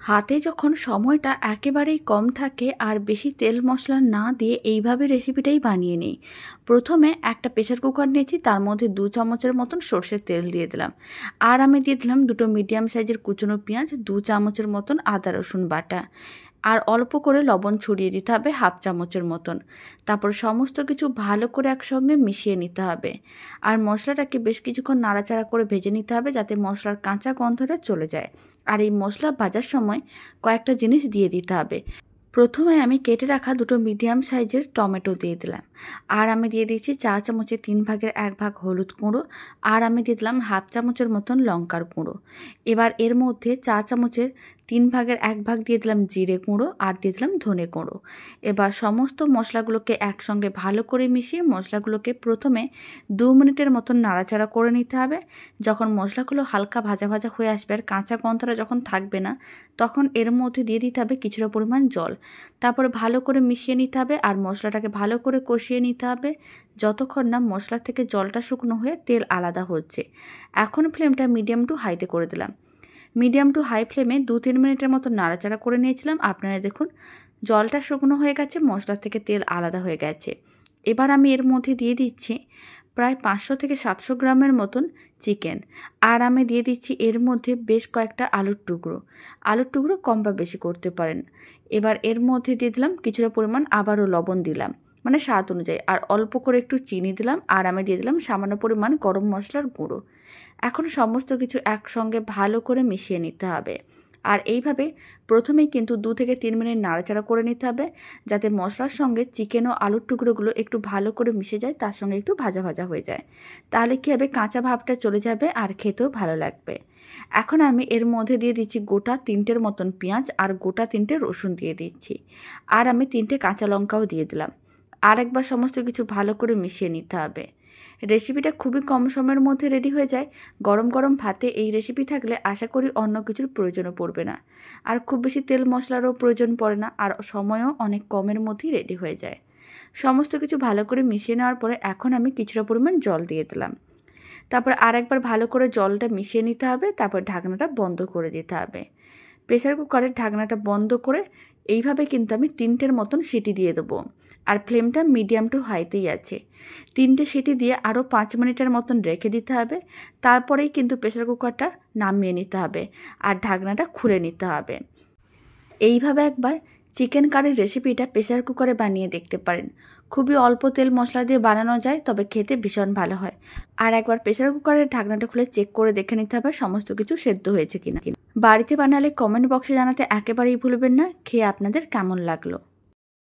হাতে যখন সময়টা একেবারেই কম থাকে আর বেশি তেল মশলা না দিয়ে এইভাবে রেসিপিটাই বানিয়ে নিই। প্রথমে একটা প্রেসার কুকার নিয়েছি, তার মধ্যে 2 চামচের মতন সর্ষের তেল দিয়ে দিলাম। আর আমি দিয়ে দিলাম 2টো মিডিয়াম সাইজের কুচনো পেঁয়াজ, 2 চামচের মতন আদা রসুন বাটা, আর অল্প করে লবণ ছড়িয়ে দিতে হবে 1/2 চামচের মতন। তারপর সমস্ত কিছু ভালো করে একসঙ্গে মিশিয়ে নিতে হবে। আর মশলাটাকে বেশ কিছুক্ষণ নাড়াচাড়া করে ভেজে নিতে হবে, যাতে মশলার কাঁচা গন্ধটা চলে যায়। আর এই মশলা ভাজার সময় কয়েকটা জিনিস দিয়ে দিতে হবে। প্রথমে আমি কেটে রাখা 2টো মিডিয়াম সাইজের টমেটো দিয়ে দিলাম। আর আমি দিয়ে দিচ্ছি 4 চামচের 3 ভাগের 1 ভাগ হলুদ গুঁড়ো। আর আমি দিয়ে দিলাম 1/2 চামচের মতন লঙ্কার গুঁড়ো। এবার এর মধ্যে 4 চামচের 3 ভাগের 1 ভাগ দিয়ে দিলাম জিরে গুঁড়ো, আর দিয়ে দিলাম ধনে গুঁড়ো। এবার সমস্ত মশলাগুলোকে একসঙ্গে ভালো করে মিশিয়ে মশলাগুলোকে প্রথমে 2 মিনিটের মতন নাড়াচাড়া করে নিতে হবে। যখন মশলাগুলো হালকা ভাজা ভাজা হয়ে আসবে আর কাঁচা গন্ধটা যখন থাকবে না, তখন এর মধ্যে দিয়ে দিতে হবে কিছুটা পরিমাণ জল। তারপরে ভালো করে মিশিয়ে নিতে হবে আর মশলাটাকে ভালো করে কষিয়ে নিতে হবে যতক্ষণ না মশলা থেকে জলটা শুকনো হয়ে তেল আলাদা হচ্ছে। এখন ফ্লেমটা মিডিয়াম টু হাইতে করে দিলাম। মিডিয়াম টু হাই ফ্লেমে 2-3 মিনিটের মতো নাড়াচাড়া করে নিয়েছিলাম। আপনারা দেখুন জলটা শুকনো হয়ে গেছে, মশলা থেকে তেল আলাদা হয়ে গেছে। এবার আমি এর মধ্যে দিয়ে দিচ্ছি প্রায় 500 থেকে 700 গ্রামের মতন চিকেন। আর আমি দিয়ে দিচ্ছি এর মধ্যে বেশ কয়েকটা আলুর টুকরো। আলুর টুকরো কম বা বেশি করতে পারেন। এবার এর মধ্যে দিয়ে দিলাম কিছুটা পরিমাণ আবারও লবণ দিলাম, মানে স্বাদ অনুযায়ী, আর অল্প করে একটু চিনি দিলাম। আর আমি দিয়ে দিলাম সামান্য পরিমাণ গরম মশলার গুঁড়ো। এখন সমস্ত কিছু একসঙ্গে ভালো করে মিশিয়ে নিতে হবে। আর এইভাবে প্রথমেই কিন্তু 2 থেকে 3 মিনিট নাড়াচাড়া করে নিতে হবে, যাতে মশলার সঙ্গে চিকেন ও আলুর টুকরোগুলো একটু ভালো করে মিশে যায়, তার সঙ্গে একটু ভাজা ভাজা হয়ে যায়। তাহলে কী হবে, কাঁচা ভাবটা চলে যাবে আর খেতেও ভালো লাগবে। এখন আমি এর মধ্যে দিয়ে দিচ্ছি গোটা 3টের মতন পেঁয়াজ আর গোটা 3টে রসুন দিয়ে দিচ্ছি। আর আমি 3টে কাঁচা লঙ্কাও দিয়ে দিলাম। আর একবার সমস্ত কিছু ভালো করে মিশিয়ে নিতে হবে। রেসিপিটা খুবই কম সময়ের মধ্যে রেডি হয়ে যায়। গরম গরম ভাতে এই রেসিপি থাকলে আশা করি অন্য কিছুর প্রয়োজনও পড়বে না। আর খুব বেশি তেল মশলারও প্রয়োজন পড়ে না, আর সময়ও অনেক কমের মধ্যেই রেডি হয়ে যায়। সমস্ত কিছু ভালো করে মিশিয়ে নেওয়ার পরে এখন আমি কিছুটা পরিমাণ জল দিয়ে দিলাম। তারপর আরেকবার ভালো করে জলটা মিশিয়ে নিতে হবে। তারপর ঢাকনাটা বন্ধ করে দিতে হবে। প্রেসার কুকারের ঢাকনাটা বন্ধ করে এইভাবে কিন্তু আমি 3টের মতন সিটি দিয়ে দেবো। আর ফ্লেমটা মিডিয়াম টু হাইতেই আছে। 3টে সিটি দিয়ে আরও 5 মিনিটের মতন রেখে দিতে হবে। তারপরেই কিন্তু প্রেসার কুকারটা নামিয়ে নিতে হবে আর ঢাকনাটা খুলে নিতে হবে। এইভাবে একবার চিকেন কারির রেসিপিটা প্রেসার কুকারে বানিয়ে দেখতে পারেন। খুবই অল্প তেল মশলা দিয়ে বানানো যায়, তবে খেতে ভীষণ ভালো হয়। আর একবার প্রেসার কুকারের ঢাকনাটা খুলে চেক করে দেখে নিতে হবে সমস্ত কিছু সেদ্ধ হয়েছে কিনা। বাড়িতে বানালে কমেন্ট বক্সে জানাতে একেবারেই ভুলবেন না খেয়ে আপনাদের কেমন লাগলো।